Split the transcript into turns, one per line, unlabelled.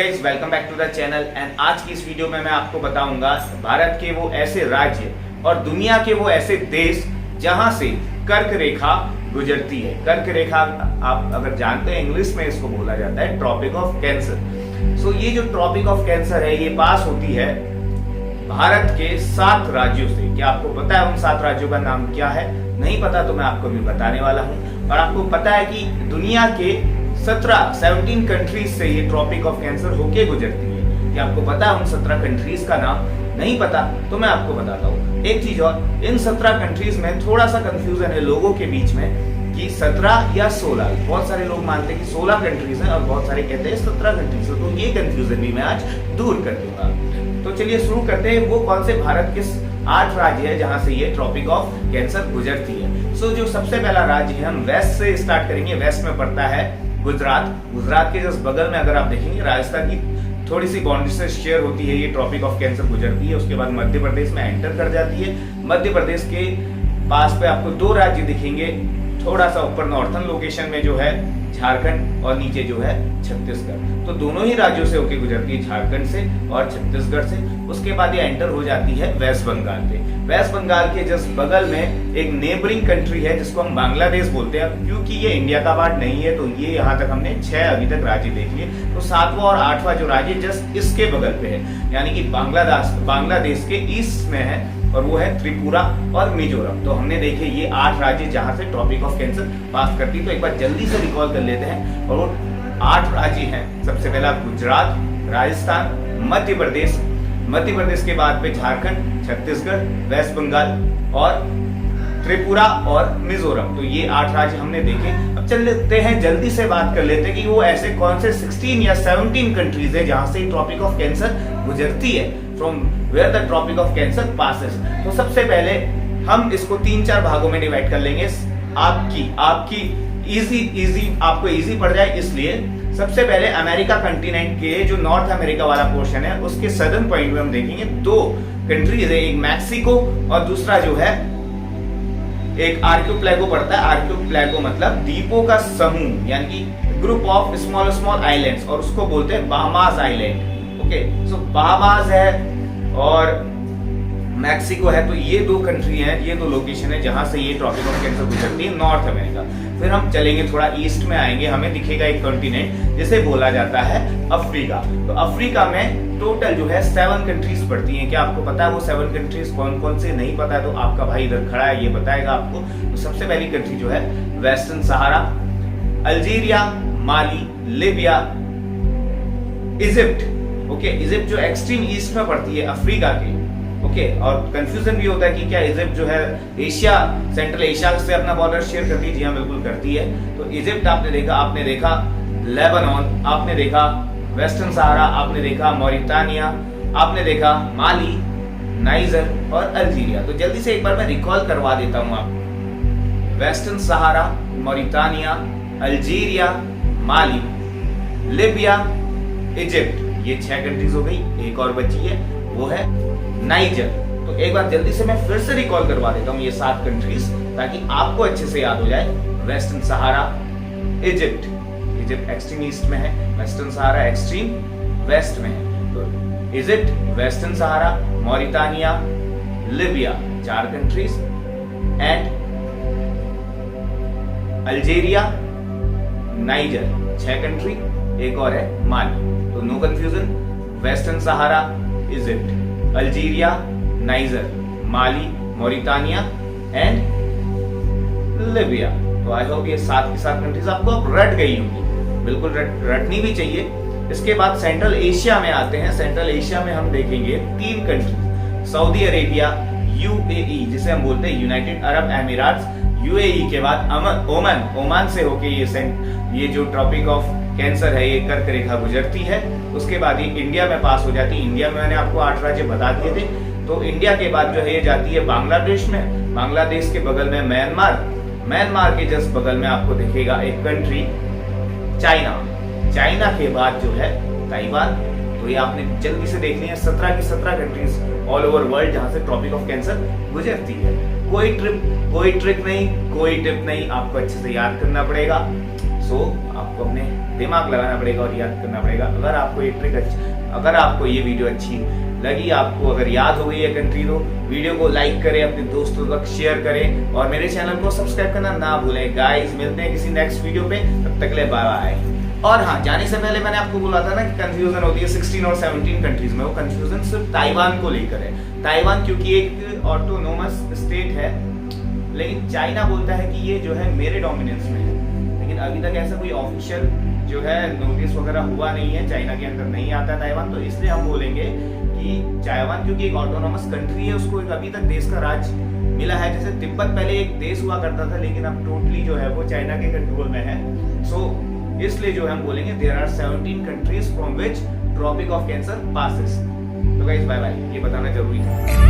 Guys, welcome back to the channel. And आज की इस वीडियो में मैं आपको बताऊंगा भारत के वो ऐसे राज्य और दुनिया के वो ऐसे देश जहां से कर्क रेखा गुजरती है। कर्क रेखा आप अगर जानते हैं, इंग्लिश में इसको बोला जाता है ट्रॉपिक ऑफ कैंसर। सो ये जो ट्रॉपिक ऑफ कैंसर है, ये पास होती है भारत के 7 राज्यों से। क्या आपको पता है उन 7 राज्यों का नाम क्या है? नहीं पता तो मैं आपको भी बताने वाला हूँ। और आपको पता है कि दुनिया के 17 कंट्रीज से ये ट्रॉपिक ऑफ कैंसर होके गुजरती है। क्या आपको पता है उन 17 कंट्रीज का नाम? नहीं पता तो मैं आपको बताता हूँ। एक चीज और, इन 17 कंट्रीज में थोड़ा सा कंफ्यूजन है लोगों के बीच में कि 17 या 16। बहुत सारे लोग मानते हैं कि 16 कंट्रीज हैं और बहुत सारे कहते हैं 17 कंट्रीज है। तो ये कंफ्यूजन भी मैं आज दूर कर दूंगा। तो चलिए शुरू करते हैं। वो कौन से भारत के 8 राज्य है जहां से ये ट्रॉपिक ऑफ कैंसर गुजरती है। सो जो सबसे पहला राज्य है, हम वेस्ट से स्टार्ट करेंगे। वेस्ट में पड़ता है गुजरात। गुजरात के जस्ट बगल में अगर आप देखेंगे, राजस्थान की थोड़ी सी बाउंड्री से शेयर होती है, ये ट्रॉपिक ऑफ कैंसर गुजरती है। उसके बाद मध्य प्रदेश में एंटर कर जाती है। मध्य प्रदेश के पास पे आपको 2 राज्य दिखेंगे, थोड़ा सा ऊपर नॉर्थन लोकेशन में जो है झारखंड और नीचे जो है छत्तीसगढ़। तो दोनों ही राज्यों से होके गुजरती है, झारखंड से और छत्तीसगढ़ से। उसके बाद ये एंटर हो जाती है वेस्ट बंगाल पे। वेस्ट बंगाल के जस्ट बगल में एक नेबरिंग कंट्री है जिसको हम बांग्लादेश बोलते हैं। क्योंकि ये इंडिया का पार्ट नहीं है, तो ये यहाँ तक हमने 6 अभी तक राज्य देख लिए। तो 7वां और 8वां जो राज्य जस्ट इसके बगल पे है, यानी कि बांग्लादेश के ईस्ट में है, और वो है त्रिपुरा और मिजोरम। तो हमने देखे ये 8 राज्य जहां से ट्रॉपिक ऑफ कैंसर पास करती है। तो एक बार जल्दी से रिकॉल कर लेते हैं। और वो 8 राज्य हैं। सबसे पहला गुजरात, राजस्थान, मध्य प्रदेश के बाद में झारखंड, छत्तीसगढ़, वेस्ट बंगाल और त्रिपुरा और मिजोरम। तो ये 8 राज्य हमने देखे। अब चल लेते हैं, जल्दी से बात कर लेते हैं कि वो ऐसे कौन से 16 या 17 कंट्रीज है जहां से ट्रॉपिक ऑफ कैंसर गुजरती है, from where the tropic of cancer passes. तो सबसे पहले हम इसको 3-4 भागों में डिवाइड कर लेंगे। आपकी आपको इजी पड़ जाए इसलिए। सबसे पहले अमेरिका कंटिनेंट के जो नॉर्थ अमेरिका वाला पोर्शन है, उसके सदर्न पॉइंट में हम देखेंगे 2 कंट्रीज है, एक मैक्सिको और दूसरा जो है एक आर्कियोप्लैगो पड़ता है। आर्कियोप्लैगो मतलब द्वीपों का समूह, यानी कि ग्रुप ऑफ स्मॉल आइलैंड्स, और उसको बोलते हैं बहामास आइलैंड। ओके, सो बहामास है और मैक्सिको है। तो ये 2 कंट्री हैं, ये 2 लोकेशन है जहां से ये ट्रॉपिक ऑफ कैंसर गुजरती है, नॉर्थ अमेरिका। फिर हम चलेंगे थोड़ा ईस्ट में आएंगे, हमें दिखेगा एक कॉन्टिनेंट जिसे बोला जाता है अफ्रीका। तो अफ्रीका में टोटल जो है 7 कंट्रीज पड़ती हैं। क्या आपको पता है वो 7 कंट्रीज कौन कौन से? नहीं पता है तो आपका भाई इधर खड़ा है, ये बताएगा आपको। तो सबसे पहली कंट्री जो है वेस्टर्न सहारा, अल्जीरिया, माली, लीबिया, इजिप्ट। ओके, इजिप्ट जो एक्सट्रीम ईस्ट में पड़ती है अफ्रीका के। ओके, और कंफ्यूजन भी होता है कि क्या इजिप्ट जो है एशिया, सेंट्रल एशिया से अपना बॉर्डर शेयर करती है? जी हाँ, बिल्कुल करती है। तो इजिप्ट आपने देखा लेबनान, आपने देखा वेस्टर्न सहारा, आपने देखा मॉरिटानिया, आपने देखा माली, नाइजर और अल्जीरिया। तो जल्दी से एक बार मैं रिकॉल करवा देता हूं आपको। वेस्टर्न सहारा, मॉरिटानिया, अल्जीरिया, माली, लीबिया, इजिप्ट, ये 6 कंट्रीज हो गई। एक और बची है, वो है नाइजर। तो एक बार जल्दी से मैं फिर से रिकॉल करवा देता हूँ ये 7 कंट्रीज, ताकि आपको अच्छे से याद हो जाए। Western Sahara, Egypt extreme east में है, वेस्टर्न सहारा एक्सट्रीम वेस्ट में है। तो Egypt, Western Sahara, Mauritania, Libya 4 countries, and Algeria, Niger 6 country, एक और है माली। तो no confusion, Western Sahara, Egypt, Algeria, Niger, Mali, Mauritania and Libya. तो आई होप ये 7 की 7 कंट्रीज आपको अब रट गई होंगी। बिल्कुल रटनी भी चाहिए। इसके बाद सेंट्रल एशिया में आते हैं। सेंट्रल एशिया में हम देखेंगे 3 कंट्रीज, सऊदी अरेबिया, यूएई जिसे हम बोलते हैं यूनाइटेड अरब अमीरात। यूएई के बाद ओमान से होके ये जो ट्रॉपिक ऑफ कैंसर है, ये कर्क रेखा गुजरती है। उसके बाद ये इंडिया में पास हो जाती है। इंडिया में मैंने आपको 8 राज्य बता दिए थे। तो इंडिया के बाद जो है ये जाती है बांग्लादेश में। बांग्लादेश के बगल में म्यांमार के जस्ट बगल में आपको दिखेगा एक कंट्री चाइना के बाद जो है ताइवान। तो ये आपने जल्दी से देख लिया 17 की 17 कंट्रीज ऑल ओवर वर्ल्ड जहां से ट्रॉपिक ऑफ कैंसर गुजरती है। कोई ट्रिक नहीं, कोई टिप नहीं, आपको अच्छे से याद करना पड़ेगा। सो आपको अपने दिमाग लगाना पड़ेगा और याद करना पड़ेगा। अगर आपको ये ट्रिक अगर आपको ये वीडियो अच्छी लगी, आपको अगर याद हो गई है कंट्री, तो वीडियो को लाइक करें, अपने दोस्तों तक शेयर करें और मेरे चैनल को सब्सक्राइब करना ना भूलें। गाइस मिलते हैं किसी नेक्स्ट वीडियो पे, तब तक के लिए बाय बाय। और हाँ, जाने से पहले मैंने आपको बोला था ना कि कंफ्यूजन होती है 16 और 17 कंट्रीज में। वो कंफ्यूजन सिर्फ ताइवान को लेकर है। ताइवान क्योंकि एक ऑटोनोमस स्टेट है, लेकिन चाइना बोलता है कि ये जो है मेरे डोमिनेंस में है, लेकिन अभी तक ऐसा कोई ऑफिशियल जो है नोटिस वगैरह हुआ नहीं है, चाइना के अंदर नहीं आता ताइवान। तो इसलिए हम बोलेंगे कि ताइवान क्योंकि एक ऑटोनोमस कंट्री है, उसको एक अभी तक देश का राज मिला है। जैसे तिब्बत पहले एक देश हुआ करता था, लेकिन अब टोटली जो है वो चाइना के कंट्रोल में है। सो इसलिए जो हम बोलेंगे there are 17 countries from which tropic of cancer passes. तो गाइस बाय बाय, ये बताना जरूरी था।